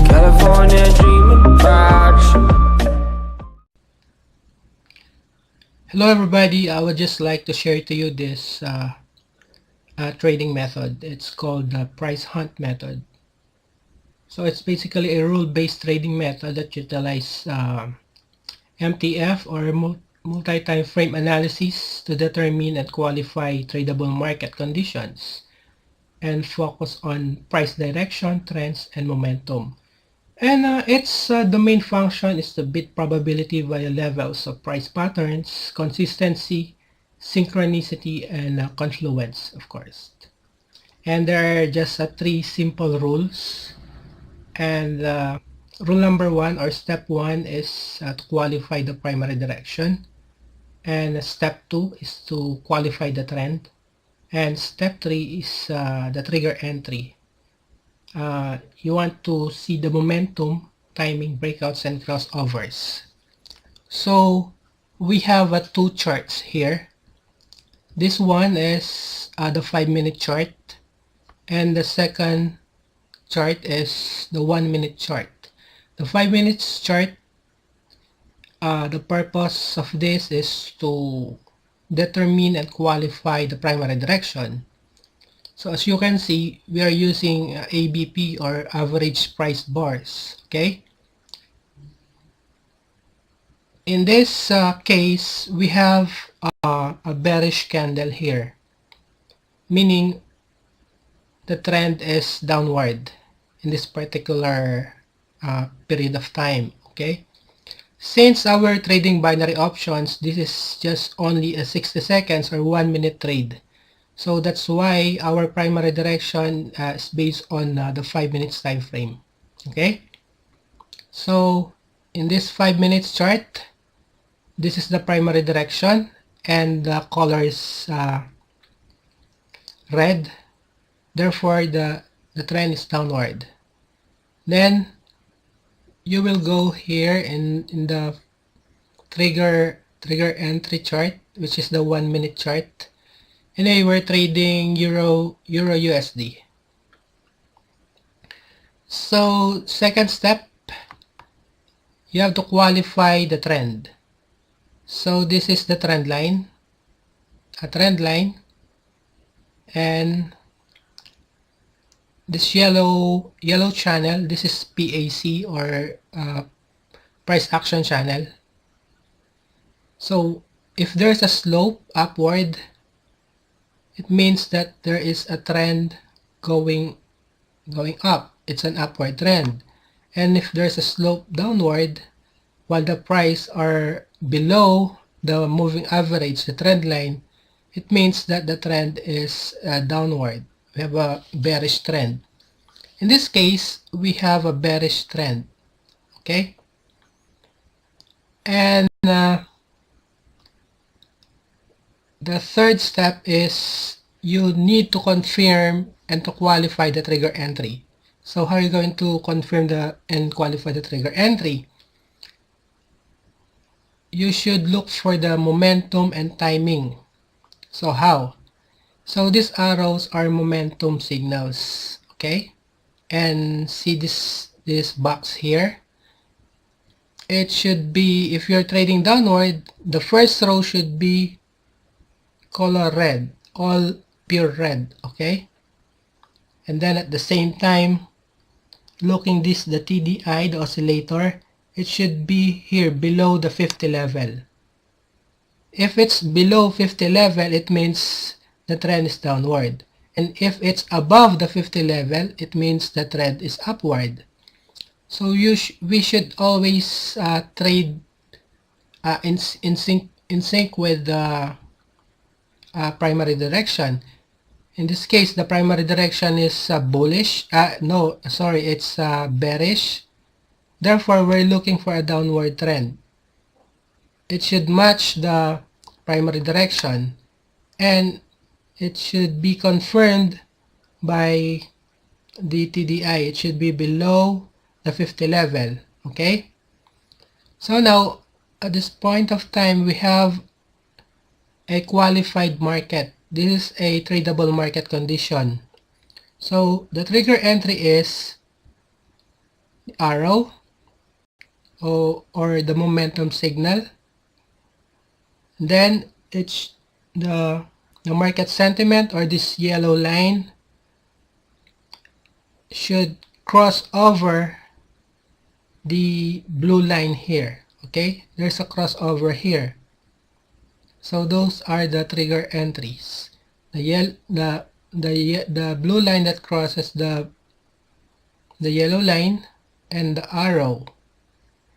California dreaming about you. Hello everybody, I would just like to share to you this trading method. It's called the price hunt method. So it's basically a rule-based trading method that utilizes MTF or multi-time frame analysis to determine and qualify tradable market conditions and focus on price direction, trends, and momentum. And its the main function is to beat probability via levels of price patterns, consistency, synchronicity, and confluence, of course. And there are just three simple rules. And rule number one, or step one, is to qualify the primary direction. And step two is to qualify the trend. And step three is the trigger entry. You want to see the momentum, timing, breakouts, and crossovers. So we have two charts here. This one is the 5-minute chart, and the second chart is the 1-minute chart. The 5-minute chart, the purpose of this is to determine and qualify the primary direction. So as you can see, we are using ABP, or average price bars, okay? In this case, we have a bearish candle here, meaning the trend is downward in this particular period of time, okay? Since our trading binary options, this is just only a 60 seconds or 1-minute trade. So that's why our primary direction is based on the 5 minutes time frame. Okay. So in this 5 minutes chart, this is the primary direction, and the color is red. Therefore, the trend is downward. Then you will go here in the trigger entry chart, which is the 1-minute chart. Anyway, we're trading Euro USD. So second step, you have to qualify the trend. So this is the trend line, and this yellow channel, this is PAC, or price action channel. So if there's a slope upward, it means that there is a trend going up. It's an upward trend. And if there's a slope downward, while the price are below the moving average, the trend line, it means that the trend is downward. We have a bearish trend. In this case, we have a bearish trend. Okay? And the third step is you need to confirm and to qualify the trigger entry. So how are you going to confirm and qualify the trigger entry? You should look for the momentum and timing. So how? So these arrows are momentum signals, okay? And see this box here. It should be, if you're trading downward, the first row should be color red, all pure red, okay? And then at the same time, looking the TDI, the oscillator, it should be here below the 50 level. If it's below 50 level, it means the trend is downward. And if it's above the 50 level, it means the trend is upward. So we should always trade in sync with the primary direction. In this case, the primary direction is bullish. It's bearish. Therefore, we're looking for a downward trend. It should match the primary direction, and it should be confirmed by the TDI. It should be below the 50 level. Okay? So now, at this point of time, we have a qualified market. this is a tradable market condition. So the trigger entry is arrow or the momentum signal. Then it's the market sentiment, or this yellow line should cross over the blue line here. Okay, there's a crossover here. So those are the trigger entries. The blue line that crosses the yellow line and the arrow,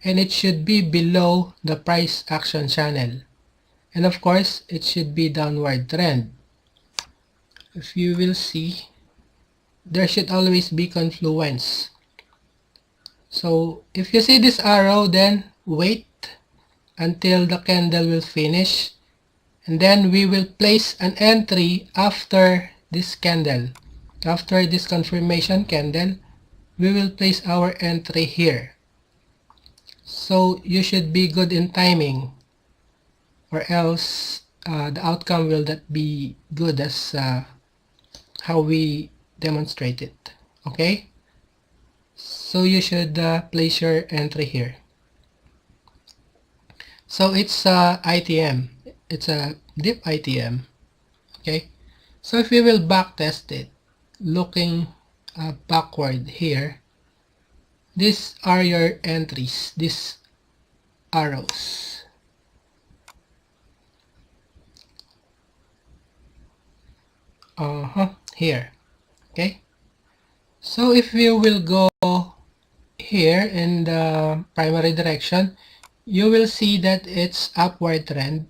and it should be below the price action channel, and of course it should be downward trend. If you will see, there should always be confluence. So if you see this arrow, then wait until the candle will finish, and then we will place an entry after this candle. After this confirmation candle, we will place our entry here. So you should be good in timing, or else the outcome will not be good as how we demonstrate it. Okay, so you should place your entry here. So it's ITM, it's a dip ITM. Okay, so if we will back test it, looking backward here, these are your entries, these arrows. Here. Okay, so if you will go here in the primary direction, you will see that it's upward trend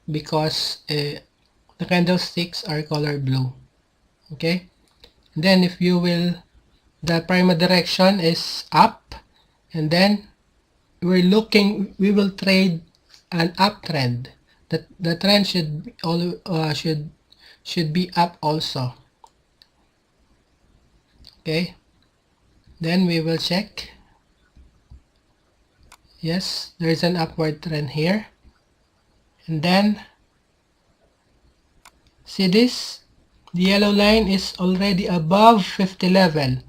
because the candlesticks are color blue. Okay, then if you will, the primary direction is up, and then we will trade an uptrend. The trend should be up also. Okay, then we will check. Yes, there is an upward trend here, and then see this, the yellow line is already above 50 level,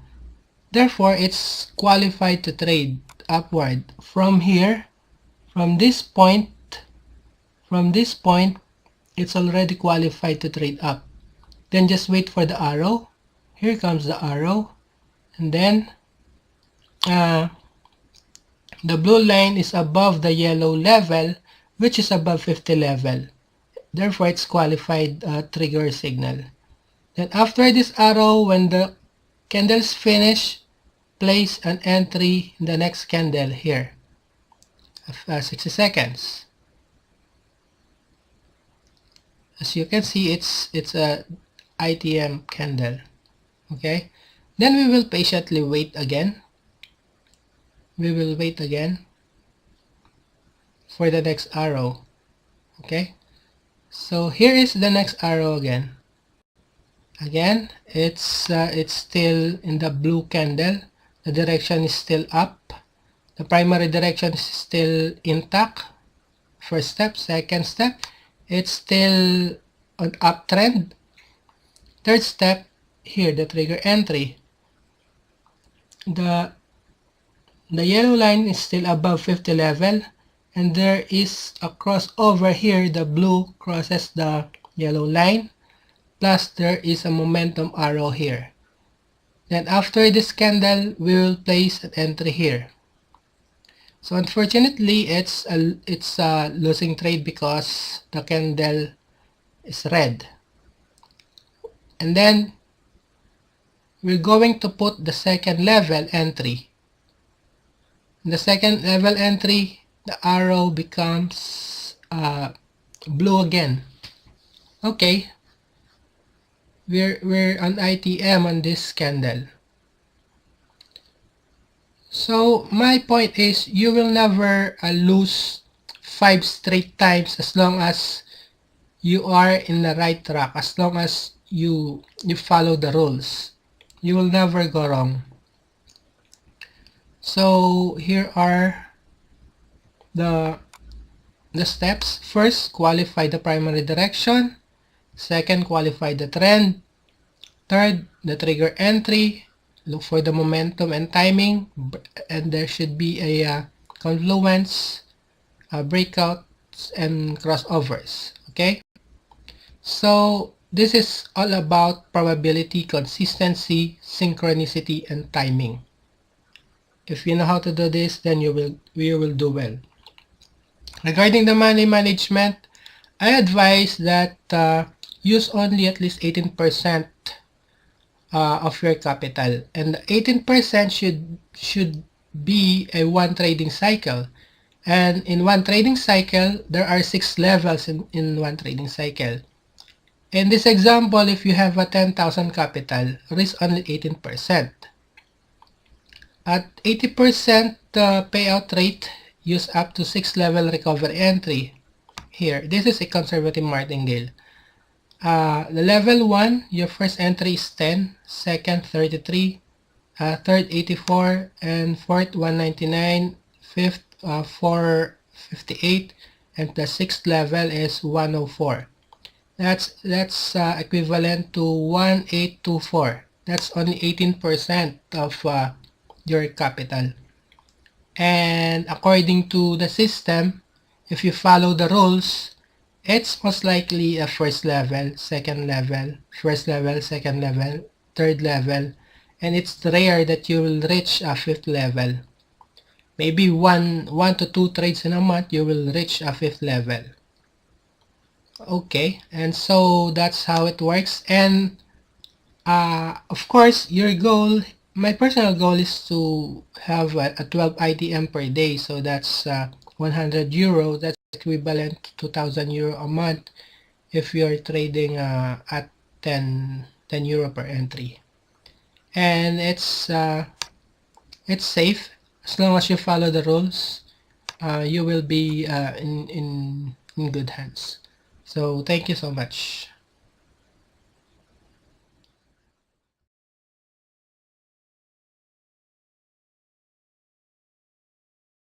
therefore it's qualified to trade upward from here. From this point, it's already qualified to trade up. Then just wait for the arrow. Here comes the arrow, and then the blue line is above the yellow level, which is above 50 level. Therefore, it's qualified trigger signal. Then after this arrow, when the candles finish, place an entry in the next candle here, 60 seconds. As you can see, it's a ITM candle. Okay, then we will patiently wait again. We will wait again for the next arrow. Okay, so here is the next arrow again. Again, it's still in the blue candle. The direction is still up. The primary direction is still intact. First step. Second step, it's still an uptrend. Third step, here the trigger entry. The yellow line is still above 50 level, and there is a crossover here. The blue crosses the yellow line, plus there is a momentum arrow here. Then after this candle, we will place an entry here. So unfortunately, it's a losing trade because the candle is red. And then we're going to put the second level entry. In the second level entry, the arrow becomes blue again. Okay, we're on ITM on this candle. So my point is, you will never lose 5 straight times as long as you are in the right track, as long as you follow the rules. You will never go wrong. So here are the the steps. First, qualify the primary direction. Second, qualify the trend. Third, the trigger entry. Look for the momentum and timing, and there should be a confluence, breakouts, and crossovers. Okay, so this is all about probability, consistency, synchronicity, and timing. If you know how to do this, then you will do well. Regarding the money management, I advise that use only at least 18% of your capital, and 18% should be a one trading cycle. And in one trading cycle, there are 6 levels in one trading cycle. In this example, if you have a 10,000 capital, risk only 18%. At 80% payout rate, use up to 6 level recovery entry. Here, this is a conservative martingale. The level 1, your first entry is 10, second 33, third 84, and fourth 199, fifth 458, and the sixth level is 104. That's equivalent to 1824. That's only 18% of your capital. And according to the system, if you follow the rules, it's most likely a first level, second level, first level, second level, third level, and it's rare that you will reach a fifth level. Maybe one to two trades in a month, you will reach a fifth level. Okay, and so that's how it works. And of course, your goal, my personal goal is to have a 12 IDM per day. So that's 100 euro. That's equivalent to 2,000 euro a month if you're trading at 10 euro per entry. And it's safe as long as you follow the rules. You will be in good hands. So thank you so much.